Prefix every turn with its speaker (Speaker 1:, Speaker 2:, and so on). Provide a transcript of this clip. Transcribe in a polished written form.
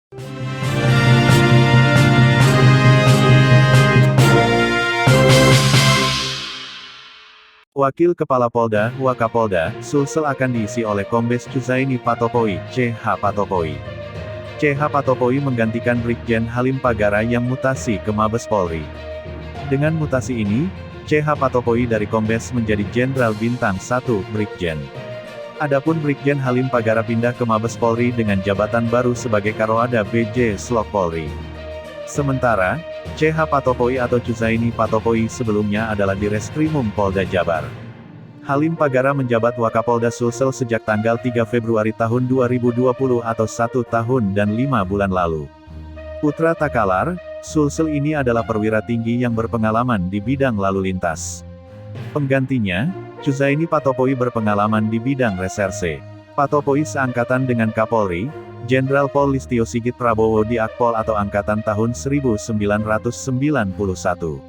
Speaker 1: Wakil Kepala Polda, Wakapolda, Sulsel akan diisi oleh Kombes Cuzaini Patopoe, CH Patopoe. CH Patopoe menggantikan Brigjen Halim Pagara yang mutasi ke Mabes Polri. Dengan mutasi ini, CH Patopoe dari Kombes menjadi Jenderal Bintang 1, Brigjen. Adapun Brigjen Halim Pagara pindah ke Mabes Polri dengan jabatan baru sebagai Karoada BJ Slok Polri. Sementara, CH Patopoe atau Cuzaini Patopoe sebelumnya adalah Direskrimum Polda Jabar. Halim Pagara menjabat Wakapolda Sulsel sejak tanggal 3 Februari tahun 2020 atau 1 tahun dan 5 bulan lalu. Putra Takalar, Sulsel ini adalah perwira tinggi yang berpengalaman di bidang lalu lintas. Penggantinya, Cuzaini Patopoe berpengalaman di bidang reserse. Patopoe seangkatan dengan Kapolri, Jenderal Pol Listio Sigit Prabowo di Akpol atau Angkatan tahun 1991.